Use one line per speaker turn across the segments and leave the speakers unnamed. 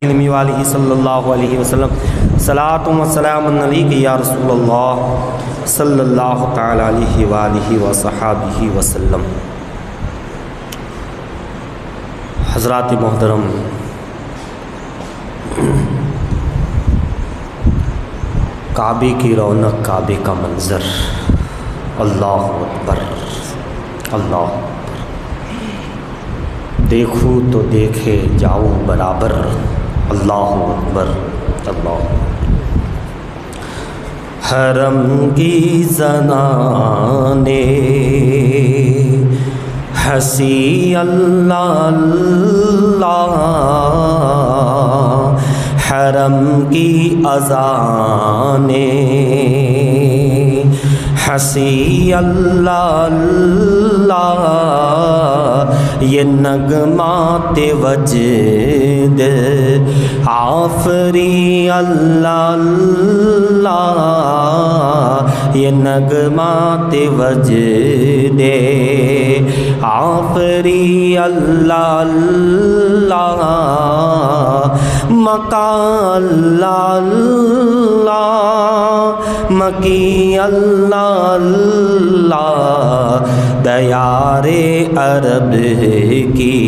علمی والہ صلی اللہ علیہ وسلم صلاۃ و سلام علیک یا رسول اللہ صلی اللہ تعالی علیہ وآلہ وصحابہ وسلم۔ حضرات محترم، کعبے کی رونق، کعبے کا منظر، اللہ اکبر اللہ اکبر، دیکھوں تو دیکھے جاؤ برابر، اللہ اکبر اللہ اکبر۔ حرم کی زنانے ہنسی اللہ اللہ، حرم کی اذانیں ہنسی اللہ اللہ، یہ نغمات وجد آفری اللہ اللہ، یہ نغمات وجد آفری اللہ اللہ، مکہ اللہ اللہ، مکی اللہ اللہ، دیار عرب کی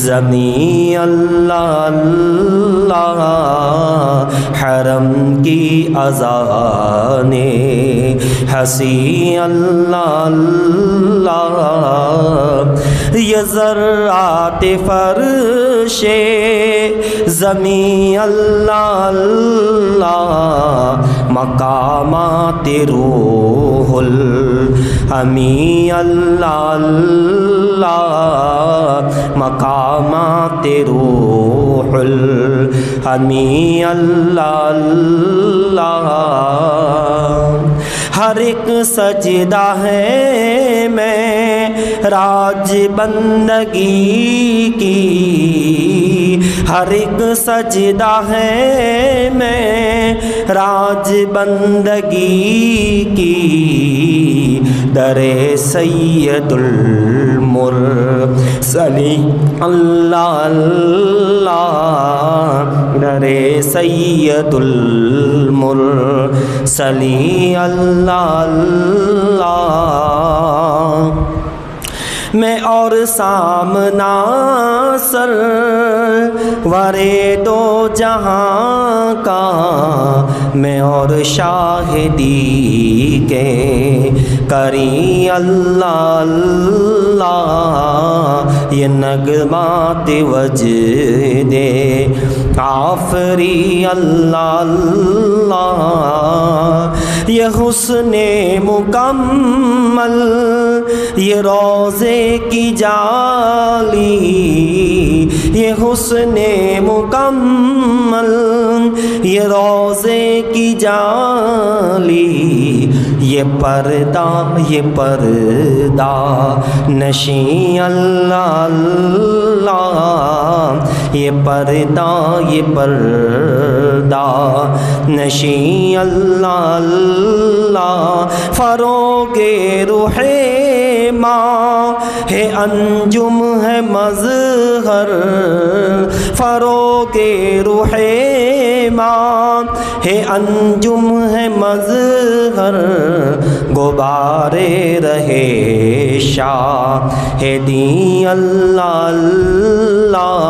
زمین اللہ اللہ، حرم کی اذانیں ہنسی اللہ اللہ، یہ ذرات فرش زمین اللہ اللہ، مقامات روح الامین اللہ اللہ، مقامات روح الامین اللہ اللہ، ہر ایک سجدہ ہے معراج بندگی کی، ہر ایک سجدہ ہے معراج بندگی کی، در سید المرسلین اللہ اللہ، در سید المرسلین اللہ اللہ، میں اور سامنا سرور دو جہاں کا، میں اور شاہدی کے کری اللہ اللہ، یہ نغمات وجد آفری اللہ اللہ، یہ حسن مکمل، یہ روضے کی جالی، یہ حسن مکمل، یہ روضے کی جالی، یہ پردہ نشین اللہ اللہ، یہ پردہ نشین اللہ اللہ، فروغ روح ماں ہے انجم ہے مظہر، فروغ روح ماں ہے انجم ہے مظہر، غبار رہے شاہدی اللہ اللہ،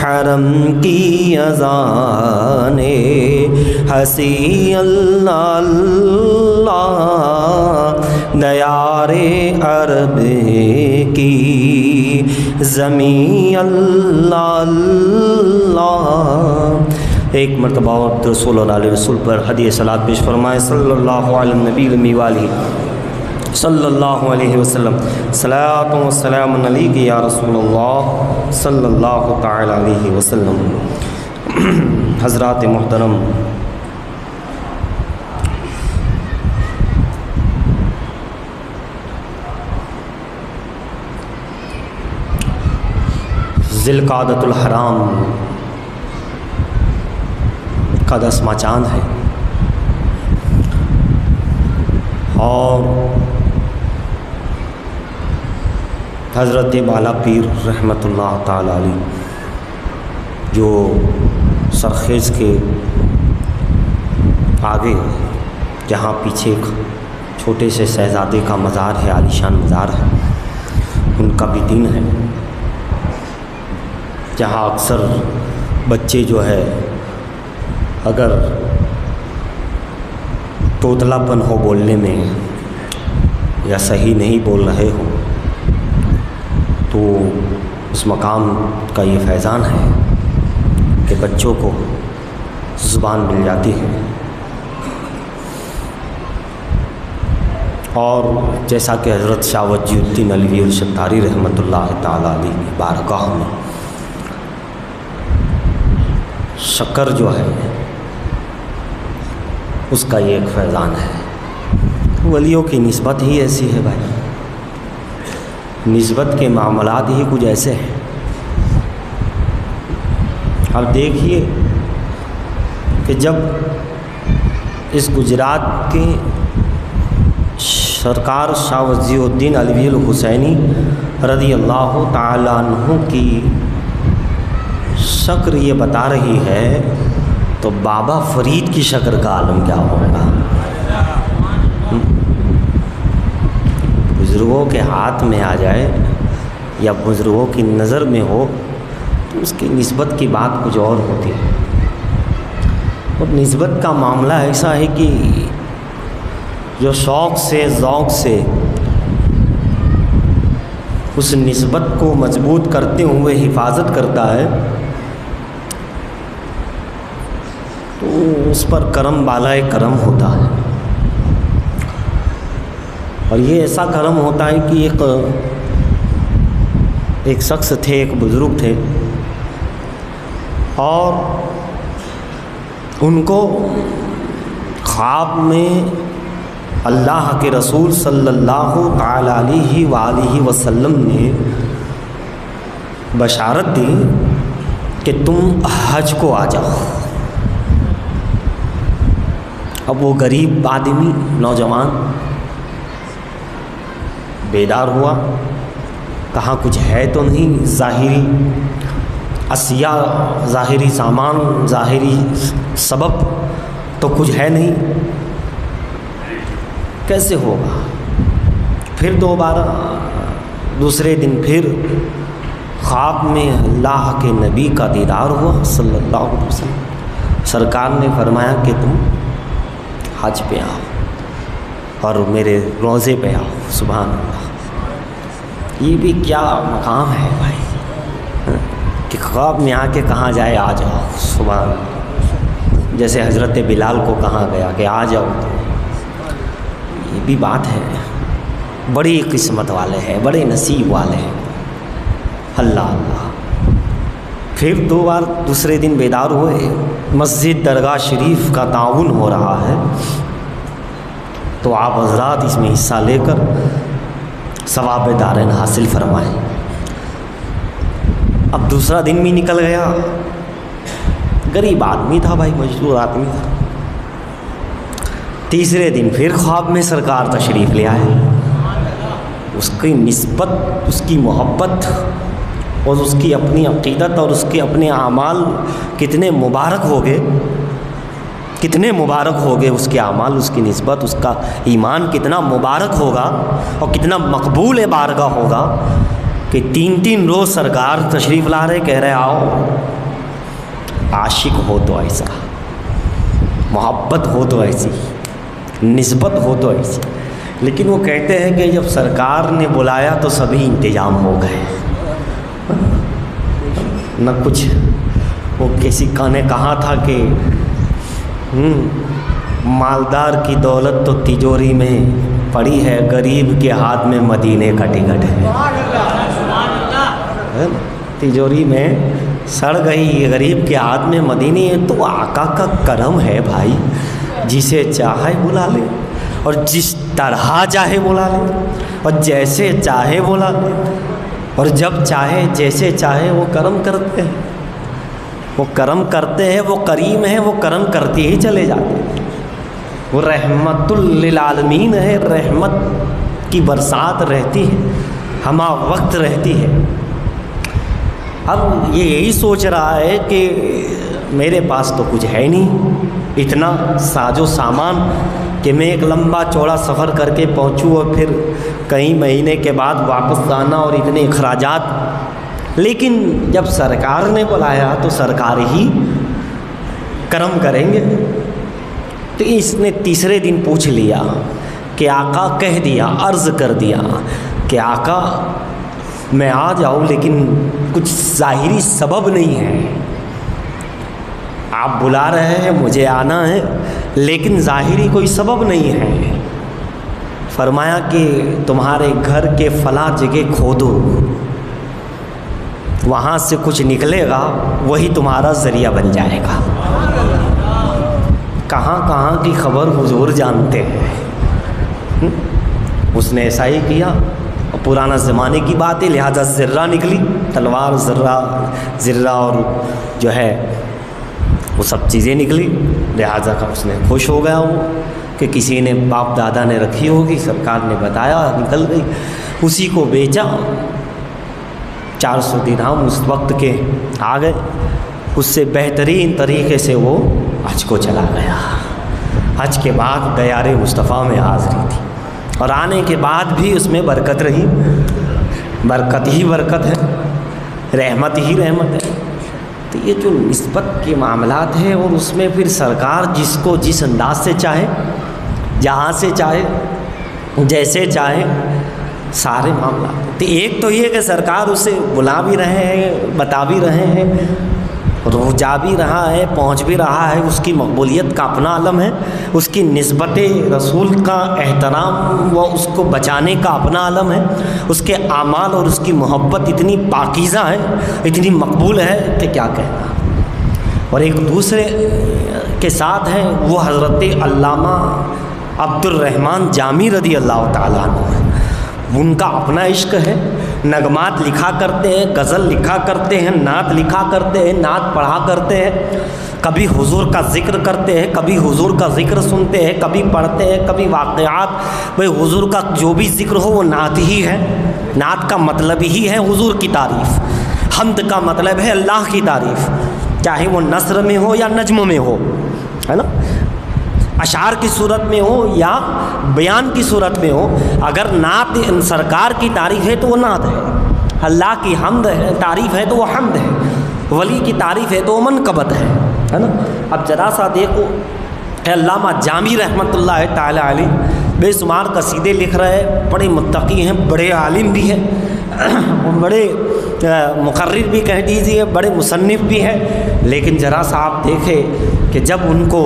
حرم کی اذانیں ہنسی اللہ اللہ، دیار عرب کی زمین اللہ اللہ۔ ایک مرتبہ عبد رسول اللہ علیہ رسول پر ہدیہ صلوات پیش فرمائے، صلی اللہ علیہ نبی المی والہ صلی اللہ علیہ وسلم، صلاۃ و سلام علیک یا رسول اللہ صلی اللہ تعالی علیہ وسلم۔ حضرات محترم، ذی القعدۃ الحرام کا 10واں چاند ہے، اور حضرت بالا پیر رحمۃ اللہ تعالی علیہ جو سرخیز کے آگے جہاں پیچھے ایک چھوٹے سے شہزادے کا مزار ہے، عالیشان مزار ہے، ان کا بھی دن ہے، جہاں اکثر بچے جو ہے اگر توتلا پن ہو بولنے میں یا صحیح نہیں بول رہے ہو تو اس مقام کا یہ فیضان ہے کہ بچوں کو زبان مل جاتی ہے۔ اور جیسا کہ حضرت شاہ وجی الدین علوی الشتاری رحمۃ اللہ تعالیٰ علیہ کی بارگاہ میں شکر جو ہے اس کا یہ ایک فیضان ہے۔ ولیوں کی نسبت ہی ایسی ہے بھائی، نسبت کے معاملات ہی کچھ ایسے ہیں۔ اب دیکھیے کہ جب اس گجرات کے سرکار شاہ وجی الدین علوی الحسینی رضی اللہ تعالیٰ عنہ کی شکر یہ بتا رہی ہے تو بابا فرید کی شکر کا عالم کیا ہوگا؟ بزرگوں کے ہاتھ میں آ جائے یا بزرگوں کی نظر میں ہو تو اس کی نسبت کی بات کچھ اور ہوتی ہے۔ اور نسبت کا معاملہ ایسا ہے کہ جو شوق سے ذوق سے اس نسبت کو مضبوط کرتے ہوئے حفاظت کرتا ہے تو اس پر کرم بالائے کرم ہوتا ہے، اور یہ ایسا کرم ہوتا ہے کہ ایک شخص تھے، ایک بزرگ تھے، اور ان کو خواب میں اللہ کے رسول صلی اللہ تعالیٰ علیہ وآلہ وسلم نے بشارت دی کہ تم حج کو آ جاؤ۔ اب وہ غریب آدمی نوجوان بیدار ہوا، کہاں کچھ ہے تو نہیں، ظاہری اشیاء، ظاہری سامان، ظاہری سبب تو کچھ ہے نہیں، کیسے ہوگا؟ پھر دوسرے دن پھر خواب میں اللہ کے نبی کا دیدار ہوا صلی اللہ علیہ وسلم۔ سرکار نے فرمایا کہ تم حج پہ آؤ اور میرے روزے پہ آؤ۔ سبحان اللہ، یہ بھی کیا مقام ہے بھائی کہ خواب میں آ کے کہاں جائے آ جاؤ۔ سبحان اللہ، جیسے حضرت بلال کو کہاں گیا کہ آ جاؤ، یہ بھی بات ہے، بڑی قسمت والے ہیں، بڑے نصیب والے ہیں۔ اللہ اللہ۔ پھر دوسرے دن بیدار ہوئے، مسجد درگاہ شریف کا تعاون ہو رہا ہے تو آپ حضرات اس میں حصہ لے کر ثواب دارین حاصل فرمائیں۔ اب دوسرا دن بھی نکل گیا، غریب آدمی تھا بھائی، مزدور آدمی تھا۔ تیسرے دن پھر خواب میں سرکار تشریف لے آئے۔ اس کی نسبت، اس کی محبت اور اس کی اپنی عقیدت اور اس کے اپنے اعمال کتنے مبارک ہو گئے، کتنے مبارک ہو گئے اس کے اعمال، اس کی نسبت، اس کا ایمان کتنا مبارک ہوگا اور کتنا مقبول بارگاہ ہوگا کہ 3 روز سرکار تشریف لا رہے، کہہ رہے آؤ۔ عاشق ہو تو ایسا، محبت ہو تو ایسی، نسبت ہو تو ایسی، لیکن وہ کہتے ہیں کہ جب سرکار نے بلایا تو سبھی انتظام ہو گئے، نہ کچھ۔ وہ کسی نے کہا تھا کہ مالدار کی دولت تو تجوری میں پڑی ہے، غریب کے ہاتھ میں مدینے کا ٹکٹ ہے۔ تجوری میں سڑ گئی، غریب کے ہاتھ میں مدینے ہے، تو آقا کا کرم ہے بھائی، جسے چاہے بلا لے اور جس طرح چاہے بلا لے اور جیسے چاہے بلا لے، اور جب چاہے جیسے چاہے وہ کرم کرتے ہیں، وہ کرم کرتے ہیں، وہ کریم ہیں، وہ کرم کرتے ہی چلے جاتے ہیں۔ وہ رحمت للعالمین ہے، رحمت کی برسات رہتی ہے، ہمہ وقت رہتی ہے۔ اب یہ یہی سوچ رہا ہے کہ میرے پاس تو کچھ ہے نہیں اتنا ساز و سامان کہ میں ایک لمبا چوڑا سفر کر کے پہنچوں اور پھر کئی مہینے کے بعد واپس آنا اور اتنے اخراجات۔ لیکن جب سرکار نے بلایا تو سرکار ہی کرم کریں گے۔ تو اس نے تیسرے دن پوچھ لیا کہ آقا، کہہ دیا، عرض کر دیا کہ آقا میں آ جاؤں لیکن کچھ ظاہری سبب نہیں ہے، آپ بلا رہے ہیں مجھے آنا ہے لیکن ظاہری کوئی سبب نہیں ہے۔ فرمایا کہ تمہارے گھر کے فلاں جگہ کھودو، وہاں سے کچھ نکلے گا وہی تمہارا ذریعہ بن جائے گا۔ کہاں کہاں کی خبر حضور جانتے ہیں۔ اس نے ایسا ہی کیا، پرانا زمانے کی بات ہے، لہذا ذرہ نکلی، تلوار، ذرہ اور جو ہے وہ سب چیزیں نکلی، لہذا اس نے خوش ہو گیا وہ کہ کسی نے باپ دادا نے رکھی ہوگی، سرکار نے بتایا، نکل گئی، اسی کو بیچا، 400 درہم اس وقت کے آ گئے، اس سے بہترین طریقے سے وہ حج کو چلا گیا۔ حج کے بعد دیار مصطفیٰ میں حاضری تھی اور آنے کے بعد بھی اس میں برکت رہی، برکت ہی برکت ہے، رحمت ہی رحمت ہے۔ تو یہ جو نسبت کے معاملات ہیں اور اس میں پھر سرکار جس کو جس انداز سے چاہے، جہاں سے چاہے، جیسے چاہے، سارے معاملات۔ تو ایک تو یہ کہ سرکار اسے بلا بھی رہے ہیں، بتا بھی رہے ہیں، اور وہ جا بھی رہا ہے، پہنچ بھی رہا ہے، اس کی مقبولیت کا اپنا عالم ہے، اس کی نسبت رسول کا احترام و اس کو بچانے کا اپنا عالم ہے، اس کے اعمال اور اس کی محبت اتنی پاکیزہ ہے، اتنی مقبول ہے کہ کیا کہنا۔ اور ایک دوسرے کے ساتھ ہیں وہ حضرت علامہ عبد الرحمن جامی رضی اللہ تعالیٰ عنہ ہے، ان کا اپنا عشق ہے، نغمات لکھا کرتے ہیں، غزل لکھا کرتے ہیں، نعت لکھا کرتے ہیں، نعت پڑھا کرتے ہیں، کبھی حضور کا ذکر کرتے ہیں، کبھی حضور کا ذکر سنتے ہیں، کبھی پڑھتے ہیں، کبھی واقعات، بھئی حضور کا جو بھی ذکر ہو وہ نعت ہی ہے، نعت کا مطلب ہی ہے حضور کی تعریف، حمد کا مطلب ہے اللہ کی تعریف، چاہے وہ نثر میں ہو یا نجم میں ہو، ہے نا، اشعار کی صورت میں ہو یا بیان کی صورت میں ہو، اگر نعت سرکار کی تعریف ہے تو وہ نعت ہے، اللہ کی حمد ہے، تعریف ہے تو وہ حمد ہے، ولی کی تعریف ہے تو وہ منقبت ہے نا۔ اب ذرا سا دیکھو، علامہ جامی رحمۃ اللہ تعالی علیہ بے شمار قصیدے لکھ رہے ہیں، بڑے متقی ہیں، بڑے عالم بھی ہیں، بڑے مقرر بھی کہہ دیجیے، بڑے مصنف بھی ہیں، لیکن ذرا سا آپ دیکھیں کہ جب ان کو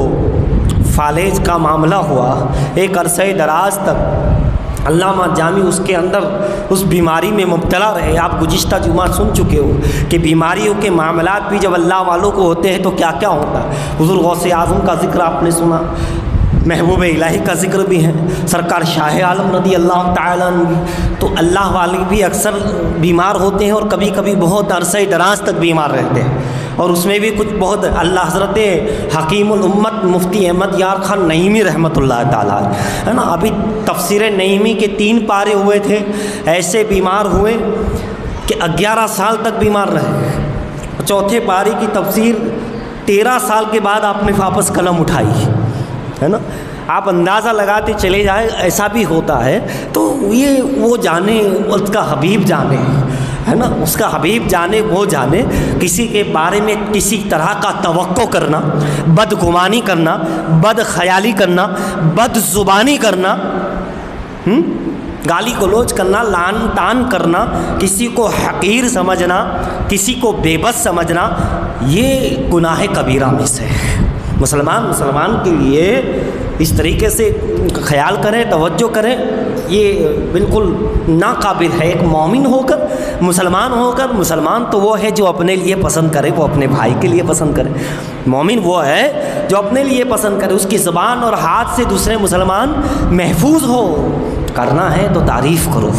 فالج کا معاملہ ہوا، ایک عرصہ دراز تک علامہ جامی اس کے اندر اس بیماری میں مبتلا رہے۔ آپ گزشتہ جمعہ سن چکے ہو کہ بیماریوں کے معاملات بھی جب اللہ والوں کو ہوتے ہیں تو کیا کیا ہوتا ہے۔ حضور غوث اعظم کا ذکر آپ نے سنا، محبوب الہی کا ذکر بھی ہے، سرکار شاہ عالم رضی اللہ تعالیٰ عنہ، تو اللہ والے بھی اکثر بیمار ہوتے ہیں اور کبھی کبھی بہت عرصہ دراز تک بیمار رہتے ہیں، اور اس میں بھی کچھ بہت اللہ حضرت حکیم الامت مفتی احمد یار خان نعیمی رحمۃ اللہ تعالیٰ ہے نا، ابھی تفسیر نعیمی کے 3 پارے ہوئے تھے، ایسے بیمار ہوئے کہ 11 سال تک بیمار رہے، چوتھے پارے کی تفسیر 13 سال کے بعد آپ نے واپس قلم اٹھائی ہے نا۔ آپ اندازہ لگاتے چلے جائیں، ایسا بھی ہوتا ہے، تو یہ وہ جانے، اس کا حبیب جانے ہے نا، اس کا حبیب جانے، وہ جانے، کسی کے بارے میں کسی طرح کا توقع کرنا، بدگمانی کرنا، بد خیالی کرنا، بد زبانی کرنا، گالی گلوچ کرنا، لعن طعن کرنا، کسی کو حقیر سمجھنا، کسی کو بے بس سمجھنا، یہ گناہ کبیرہ میں سے ہے۔ مسلمان کے لیے اس طریقے سے خیال کریں، توجہ کریں، یہ بالکل ناقابل ہے۔ ایک مومن ہو کر، مسلمان تو وہ ہے جو اپنے لیے پسند کرے، وہ اپنے بھائی کے لیے پسند کرے، مومن وہ ہے جو اپنے لیے پسند کرے، اس کی زبان اور ہاتھ سے دوسرے مسلمان محفوظ ہو، کرنا ہے تو تعریف کرو،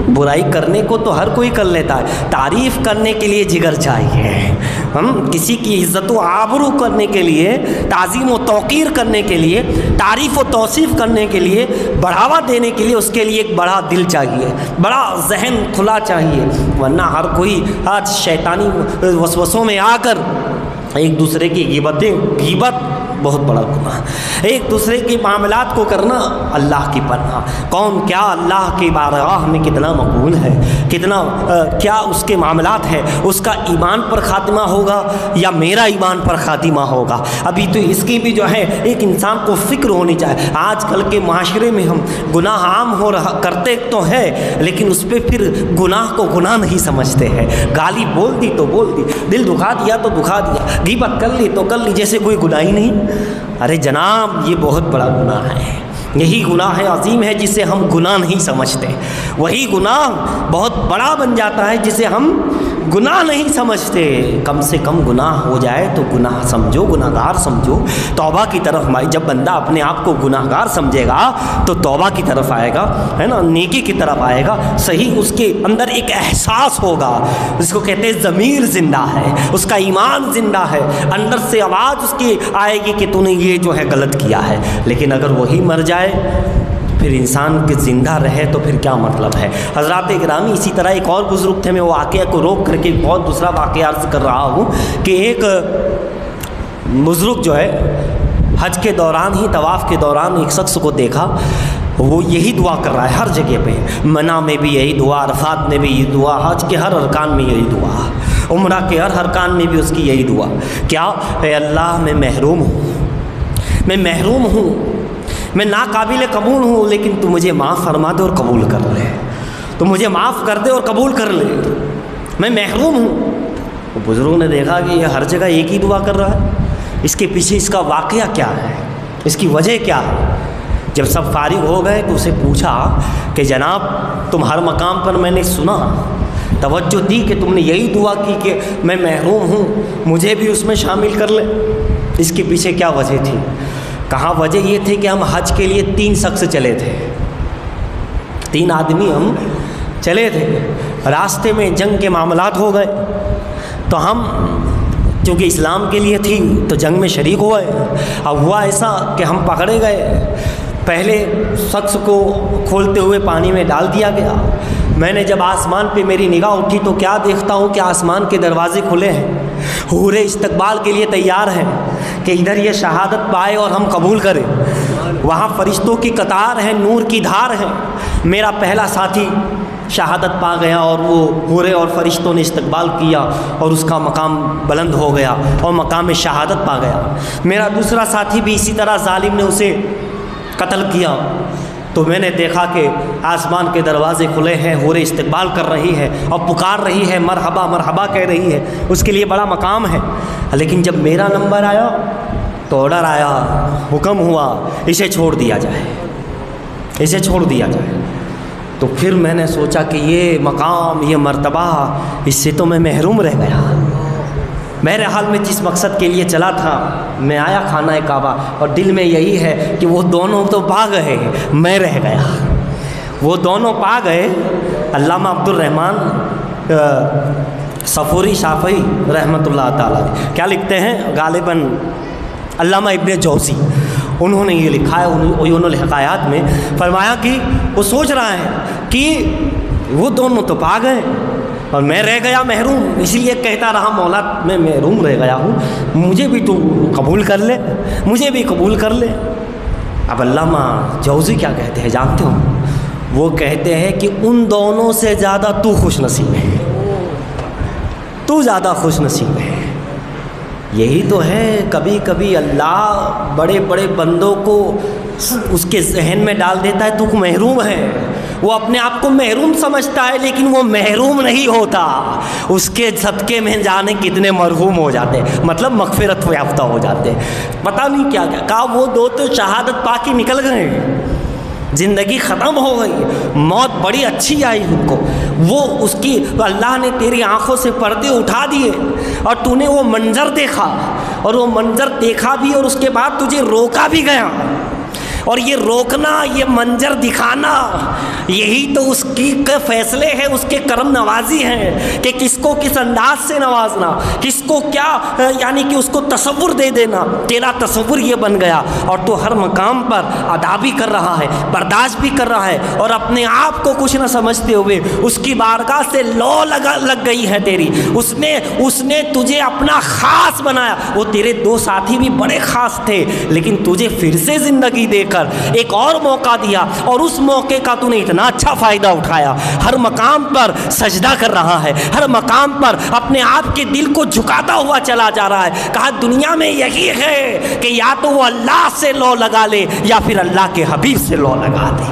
برائی کرنے کو تو ہر کوئی کر لیتا ہے، تعریف کرنے کے لیے جگر چاہیے، ہم کسی کی عزت و آبرو کرنے کے لیے، تعظیم و توقیر کرنے کے لیے، تعریف و توصیف کرنے کے لیے، بڑھاوا دینے کے لیے اس کے لیے ایک بڑا دل چاہیے، بڑا ذہن کھلا چاہیے، ورنہ ہر کوئی آج شیطانی وسوسوں میں آ کر ایک دوسرے کی غیبت بہت بڑا گناہ، ایک دوسرے کے معاملات کو کرنا اللہ کی پناہ، کون کیا اللہ کی بارگاہ میں کتنا مقبول ہے، کتنا کیا اس کے معاملات ہے، اس کا ایمان پر خاتمہ ہوگا یا میرا ایمان پر خاتمہ ہوگا۔ ابھی تو اس کی بھی جو ہے ایک انسان کو فکر ہونی چاہیے۔ آج کل کے معاشرے میں ہم گناہ عام ہو رہا کرتے تو ہے، لیکن اس پہ پھر گناہ کو گناہ نہیں سمجھتے ہیں، گالی بول دی تو بول دی، دل دکھا دیا تو دکھا دیا، غیبت کر لی تو کر لی، جیسے کوئی گناہ ہی نہیں۔ ارے جناب یہ بہت بڑا گناہ ہے، یہی گناہ عظیم ہے جسے ہم گناہ نہیں سمجھتے، وہی گناہ بہت بڑا بن جاتا ہے جسے ہم گناہ نہیں سمجھتے۔ کم سے کم گناہ ہو جائے تو گناہ سمجھو، گناہ گار سمجھو، توبہ کی طرف جب بندہ اپنے آپ کو گناہ گار سمجھے گا تو توبہ کی طرف آئے گا، ہے نا، نیکی کی طرف آئے گا، صحیح اس کے اندر ایک احساس ہوگا، جس کو کہتے ہیں ضمیر زندہ ہے، اس کا ایمان زندہ ہے، اندر سے آواز اس کی آئے گی کہ تو نے یہ جو ہے غلط کیا ہے۔ لیکن اگر وہی مر جائے پھر انسان کے زندہ رہے تو پھر کیا مطلب ہے۔ حضرات گرامی، اسی طرح ایک اور بزرگ تھے، میں وہ واقعہ کو روک کر کے بہت دوسرا واقعہ عرض کر رہا ہوں کہ ایک بزرگ جو ہے حج کے دوران ہی، طواف کے دوران ایک شخص کو دیکھا، وہ یہی دعا کر رہا ہے ہر جگہ پہ، منی میں بھی یہی دعا، عرفات میں بھی یہی دعا، حج کے ہر ارکان میں یہی دعا، عمرہ کے ہر ارکان میں بھی اس کی یہی دعا، کیا اے اللہ میں محروم ہوں، میں محروم ہوں، میں ناقابل قبول ہوں، لیکن تو مجھے معاف فرما دے اور قبول کر لے، تو مجھے معاف کر دے اور قبول کر لے، میں محروم ہوں۔ وہ بزرگ نے دیکھا کہ یہ ہر جگہ ایک ہی دعا کر رہا ہے، اس کے پیچھے اس کا واقعہ کیا ہے، اس کی وجہ کیا ہے۔ جب سب فارغ ہو گئے تو اسے پوچھا کہ جناب تم ہر مقام پر میں نے سنا، توجہ دی کہ تم نے یہی دعا کی کہ میں محروم ہوں، مجھے بھی اس میں شامل کر لے، اس کے پیچھے کیا وجہ تھی؟ کہا وجہ یہ تھی کہ ہم حج کے لیے 3 شخص چلے تھے، 3 آدمی ہم چلے تھے، راستے میں جنگ کے معاملات ہو گئے تو ہم چونکہ اسلام کے لیے تھی تو جنگ میں شریک ہوئے۔ اب ہوا ایسا کہ ہم پکڑے گئے، پہلے شخص کو کھولتے ہوئے پانی میں ڈال دیا گیا۔ میں نے جب آسمان پہ میری نگاہ اٹھی تو کیا دیکھتا ہوں کہ آسمان کے دروازے کھلے ہیں، حوریں استقبال کے لیے تیار ہیں کہ ادھر یہ شہادت پائے اور ہم قبول کریں۔ وہاں فرشتوں کی قطار ہے، نور کی دھار ہے۔ میرا پہلا ساتھی شہادت پا گیا اور وہ حوریں اور فرشتوں نے استقبال کیا اور اس کا مقام بلند ہو گیا اور مقام شہادت پا گیا۔ میرا دوسرا ساتھی بھی اسی طرح ظالم نے اسے قتل کیا، تو میں نے دیکھا کہ آسمان کے دروازے کھلے ہیں، حوریں استقبال کر رہی ہے اور پکار رہی ہے، مرحبا مرحبا کہہ رہی ہے، اس کے لیے بڑا مقام ہے۔ لیکن جب میرا نمبر آیا تو آرڈر آیا، حکم ہوا اسے چھوڑ دیا جائے، اسے چھوڑ دیا جائے۔ تو پھر میں نے سوچا کہ یہ مقام، یہ مرتبہ، اس سے تو میں محروم رہ گیا۔ میرے حال میں جس مقصد کے لیے چلا تھا میں آیا خانہ کعبہ، اور دل میں یہی ہے کہ وہ دونوں تو پا گئے، میں رہ گیا۔ وہ دونوں پا گئے۔ علامہ عبد الرحمن صفوری شافعی رحمۃ اللہ تعالیٰ کیا لکھتے ہیں، غالباً علامہ ابن جوزی، انہوں نے یہ لکھا ہے عیون الحکایات میں، فرمایا کہ وہ سوچ رہا ہے کہ وہ دونوں تو پا گئے اور میں رہ گیا محروم، اسی لیے کہتا رہا مولا میں محروم رہ گیا ہوں، مجھے بھی تو قبول کر لے، مجھے بھی قبول کر لے۔ اب علامہ جوزی کیا کہتے ہیں جانتے ہو؟ وہ کہتے ہیں کہ ان دونوں سے زیادہ تو خوش نصیب ہے، تو زیادہ خوش نصیب ہے۔ یہی تو ہے، کبھی کبھی اللہ بڑے بڑے بندوں کو اس کے ذہن میں ڈال دیتا ہے تو محروم ہے، وہ اپنے آپ کو محروم سمجھتا ہے، لیکن وہ محروم نہیں ہوتا، اس کے صدقے میں جانے کتنے مرحوم ہو جاتے ہیں، مطلب مغفرت یافتہ ہو جاتے ہیں۔ پتہ نہیں کیا کیا کہا، وہ دو تو شہادت پا کے نکل گئے، زندگی ختم ہو گئی، موت بڑی اچھی آئی ان کو، وہ اس کی اللہ نے تیری آنکھوں سے پردے اٹھا دیے اور تو نے وہ منظر دیکھا، اور وہ منظر دیکھا بھی اور اس کے بعد تجھے روکا بھی گیا، اور یہ روکنا، یہ منظر دکھانا، یہی تو اس کی فیصلے ہیں، اس کے کرم نوازی ہیں کہ کس کو کس انداز سے نوازنا، کس کو کیا یعنی کہ اس کو تصور دے دینا۔ تیرا تصور یہ بن گیا اور تو ہر مقام پر ادا بھی کر رہا ہے، برداشت بھی کر رہا ہے، اور اپنے آپ کو کچھ نہ سمجھتے ہوئے اس کی بارگاہ سے لو لگ گئی ہے تیری۔ اس نے تجھے اپنا خاص بنایا۔ وہ تیرے دو ساتھی بھی بڑے خاص تھے، لیکن تجھے پھر سے زندگی دے کر ایک اور موقع دیا، اور اس موقع کا تو نے اتنا اچھا فائدہ اٹھایا۔ ہر مقام پر سجدہ کر رہا ہے، ہر مقام پر اپنے آپ کے دل کو جھکاتا ہوا چلا جا رہا ہے۔ کہا دنیا میں یہی ہے کہ یا تو وہ اللہ سے لو لگا لے یا پھر اللہ کے حبیب سے لو لگا دے،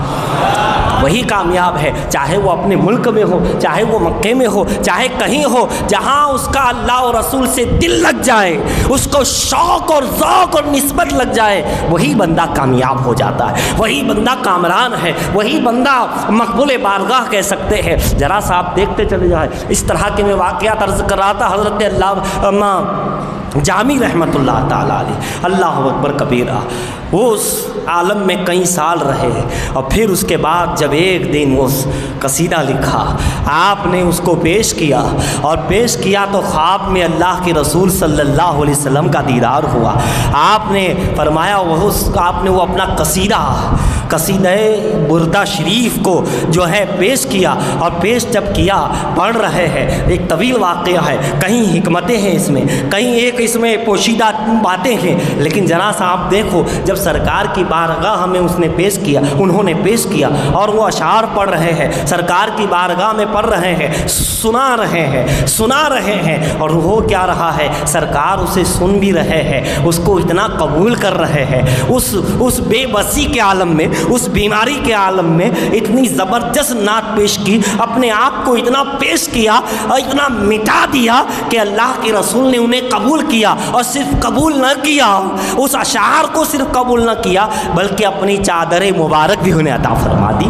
وہی کامیاب ہے۔ چاہے وہ اپنے ملک میں ہو، چاہے وہ مکے میں ہو، چاہے کہیں ہو، جہاں اس کا اللہ اور رسول سے دل لگ جائے، اس کو شوق اور ذوق اور نسبت لگ جائے، وہی بندہ کامیاب ہو جاتا ہے، وہی بندہ کامران ہے، وہی بندہ مقبول بارگاہ کہہ سکتے ہیں۔ ذرا سا آپ دیکھتے چلے جائیں، اس طرح کے میں واقعات عرض کر رہا تھا۔ حضرت علامہ جامی رحمۃ اللہ تعالیٰ علیہ، اللہ اکبر کبیرہ، وہ اس عالم میں کئی سال رہے، اور پھر اس کے بعد جب ایک دن وہ قصیدہ لکھا، آپ نے اس کو پیش کیا، اور پیش کیا تو خواب میں اللہ کے رسول صلی اللہ علیہ وسلم کا دیدار ہوا۔ آپ نے فرمایا آپ نے وہ اپنا قصیدہ بردہ شریف کو جو ہے پیش کیا، اور پیش جب کیا، پڑھ رہے ہیں، ایک طویل واقعہ ہے، کہیں حکمتیں ہیں اس میں، کہیں ایک اس میں پوشیدہ باتیں ہیں، لیکن ذرا سا آپ دیکھو، جب سرکار کی بارگاہ ہمیں انہوں نے پیش کیا، اور وہ اشعار پڑھ رہے ہیں، سرکار کی بارگاہ میں پڑھ رہے ہیں، سنا رہے ہیں، اور ہو کیا رہا ہے، سرکار اسے سن بھی رہے ہیں، اس کو اتنا قبول کر رہے ہیں، اس بے بسی کے عالم میں، اس بیماری کے عالم میں اتنی زبردست نعت پیش کی، اپنے آپ کو اتنا پیش کیا اور اتنا مٹا دیا کہ اللہ کے رسول نے انہیں قبول کیا، اور صرف قبول نہ کیا، اس اشعار کو صرف قبول نہ کیا، بلکہ اپنی چادر مبارک بھی انہیں عطا فرما دی۔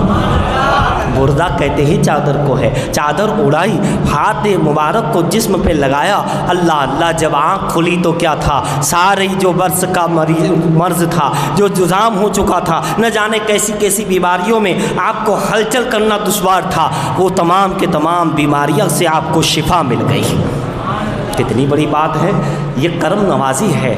بردہ کہتے ہی چادر کو ہے، چادر اڑائی، ہاتھ مبارک کو جسم پہ لگایا، اللہ اللہ، جب آنکھ کھلی تو کیا تھا، سارے جو برس کا مرض تھا، جو جزام ہو چکا تھا، نہ جانے کیسی کیسی بیماریوں میں آپ کو ہلچل کرنا دشوار تھا، وہ تمام کے تمام بیماریوں سے آپ کو شفا مل گئی۔ کتنی بڑی بات ہے، یہ کرم نوازی ہے۔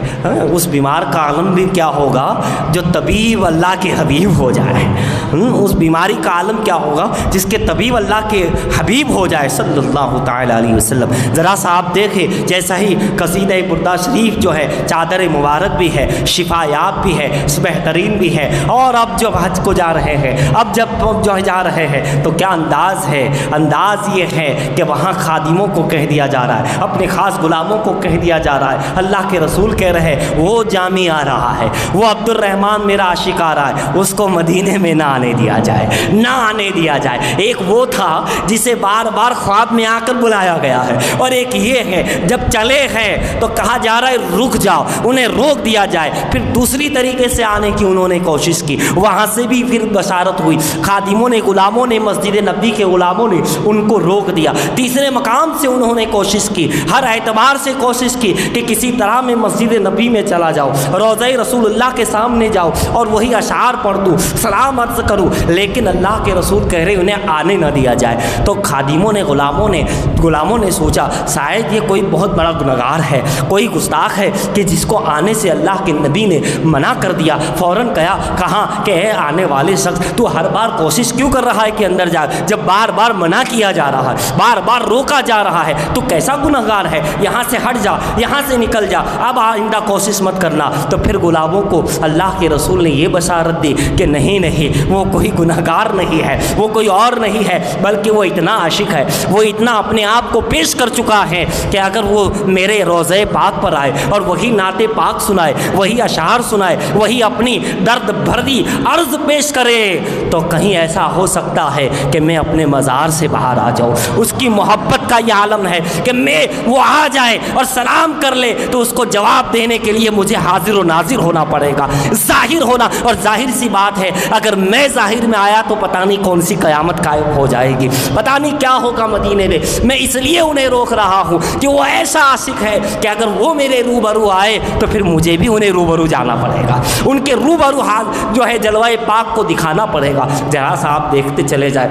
اس بیمار کا عالم بھی کیا ہوگا جو طبیب اللہ کے حبیب ہو جائے، اس بیماری کا عالم کیا ہوگا جس کے طبیب اللہ کے حبیب ہو جائے صلی اللہ تعالیٰ علیہ وسلم۔ ذرا سا آپ دیکھیں، جیسا ہی قصیدہ بردہ شریف جو ہے چادر مبارک بھی ہے، شفا یاب بھی ہے، بہترین بھی ہے، اور اب جب حج کو جا رہے ہیں، اب جب جو جا رہے ہیں تو کیا انداز ہے، انداز یہ ہے کہ وہاں خادموں کو کہہ دیا جا رہا ہے، اپنے خاص غلاموں کو کہہ دیا جا رہا ہے، اللہ کے رسول کہہ رہے ہیں وہ جامی آ رہا ہے، وہ عبد الرحمن میرا عاشق آ رہا ہے، اس کو مدینے میں نہ آنے دیا جائے، نہ آنے دیا جائے۔ ایک وہ تھا جسے بار بار خواب میں آ کر بلایا گیا ہے، اور ایک یہ ہے جب چلے ہیں تو کہا جا رہا ہے رک جاؤ، انہیں روک دیا جائے، پھر دوسری طریقے سے آنے کی انہوں نے کوشش کی، وہاں سے بھی پھر بشارت ہوئی، خادموں نے، غلاموں نے، مسجد نبی کے غلاموں نے ان کو روک دیا، تیسرے مقام سے انہوں نے کوشش کی، ہر اعتبار سے کوشش کی کہ کسی طرح میں مسجد نبی میں چلا جاؤ، روضہ رسول اللہ کے سامنے جاؤ اور وہی اشعار پڑھ دوں، سلام عرض کروں، لیکن اللہ کے رسول کہہ رہے انہیں آنے نہ دیا جائے۔ تو خادموں نے، غلاموں نے سوچا شاید یہ کوئی بہت بڑا گنہگار ہے، کوئی گستاخ ہے کہ جس کو آنے سے اللہ کے نبی نے منع کر دیا۔ فوراً کہا کہ اے آنے والے شخص، تو ہر بار کوشش کیوں کر رہا ہے کہ اندر جائے، جب بار بار منع کیا جا رہا ہے، بار بار روکا جا رہا ہے، تو کیسا گنہگار ہے، یہاں سے ہٹ جا، یہاں سے نکل جا، اب آئندہ کوشش مت کرنا۔ تو پھر غلاموں کو اللہ کے رسول نے یہ بشارت دی کہ نہیں، وہ کوئی گنہگار نہیں ہے، وہ کوئی اور نہیں ہے، بلکہ وہ اتنا عاشق ہے، وہ اتنا اپنے آپ کو پیش کر چکا ہے کہ اگر وہ میرے روضہ پاک پر آئے اور وہی نعت پاک سنائے، وہی اشعار سنائے، وہی اپنی درد بھری عرض پیش کرے، تو کہیں ایسا ہو سکتا ہے کہ میں اپنے مزار سے باہر آ جاؤں۔ اس کی محبت کا یہ عالم ہے کہ میں وہ آ جائے اور سلام کر لے تو اس کو جواب دینے کے لیے مجھے حاضر و ناظر ہونا پڑے گا، ظاہر ہونا. اور ظاہر سی بات ہے اگر میں ظاہر میں آیا تو پتہ نہیں کون سی قیامت قائم ہو جائے گی، پتہ نہیں کیا ہوگا مدینے میں. میں اس لیے انہیں روک رہا ہوں کہ وہ ایسا عاشق ہے کہ اگر وہ میرے روبرو آئے تو پھر مجھے بھی انہیں روبرو جانا پڑے گا، ان کے روبرو حال جو ہے جلوہ پاک کو دکھانا پڑے گا. ذرا سا آپ دیکھتے چلے جائیں،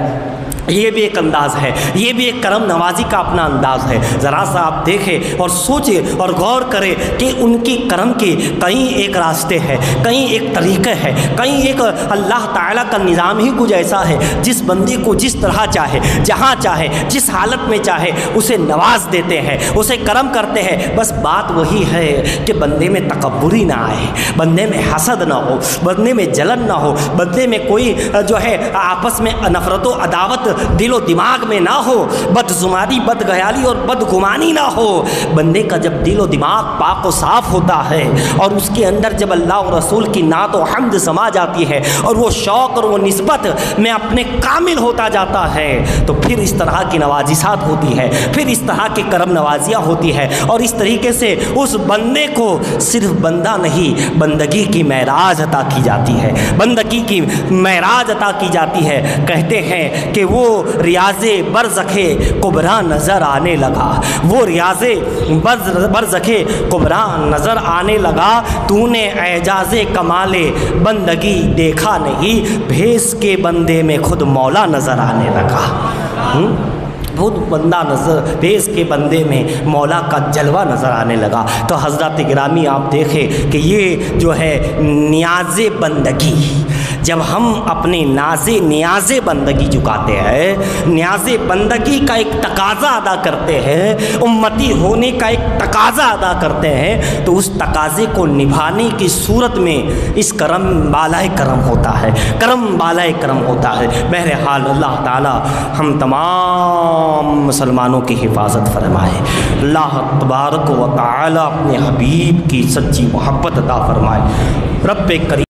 یہ بھی ایک انداز ہے، یہ بھی ایک کرم نوازی کا اپنا انداز ہے. ذرا سا آپ دیکھیں اور سوچیں اور غور کریں کہ ان کی کرم کے کہیں ایک راستے ہے، کہیں ایک طریقے ہے، کہیں ایک اللہ تعالیٰ کا نظام ہی کچھ ایسا ہے جس بندے کو جس طرح چاہے، جہاں چاہے، جس حالت میں چاہے اسے نواز دیتے ہیں، اسے کرم کرتے ہیں. بس بات وہی ہے کہ بندے میں تکبری نہ آئے، بندے میں حسد نہ ہو، بندے میں جلن نہ ہو، بندے میں کوئی جو ہے آپس میں نفرت و عداوت دل و دماغ میں نہ ہو، بدزمانی، بدخیالی اور بدگمانی نہ ہو. بندے کا جب دل و دماغ پاک و صاف ہوتا ہے اور اس کے اندر جب اللہ و رسول کی نعت و حمد سما جاتی ہے اور وہ شوق اور وہ نسبت میں اپنے کامل ہوتا جاتا ہے تو پھر اس طرح کی نوازشات ہوتی ہے، پھر اس طرح کی کرم نوازیاں ہوتی ہے. اور اس طریقے سے اس بندے کو صرف بندہ نہیں، بندگی کی معراج عطا کی جاتی ہے، بندگی کی معراج عطا کی جاتی ہے. کہتے ہیں کہ وہ ریاض برزخ کبریٰ نظر آنے لگا، وہ ریاض برزخ کبریٰ نظر آنے لگا. تو نے اعجاز کمال بندگی دیکھا نہیں، بھیس کے بندے میں خود مولا نظر آنے لگا. خود بندہ نظر بھیس کے بندے میں مولا کا جلوہ نظر آنے لگا. تو حضرات گرامی آپ دیکھیں کہ یہ جو ہے نیاز بندگی، جب ہم اپنی نیاز بندگی جھکاتے ہیں، نیاز بندگی کا ایک تقاضا ادا کرتے ہیں، امتی ہونے کا ایک تقاضا ادا کرتے ہیں، تو اس تقاضے کو نبھانے کی صورت میں اس کرم بالائے کرم ہوتا ہے، کرم بالائے کرم ہوتا ہے. بہرحال اللہ تعالی ہم تمام مسلمانوں کی حفاظت فرمائے. اللہ تبارک و تعالی اپنے حبیب کی سچی محبت عطا فرمائے. رب کریم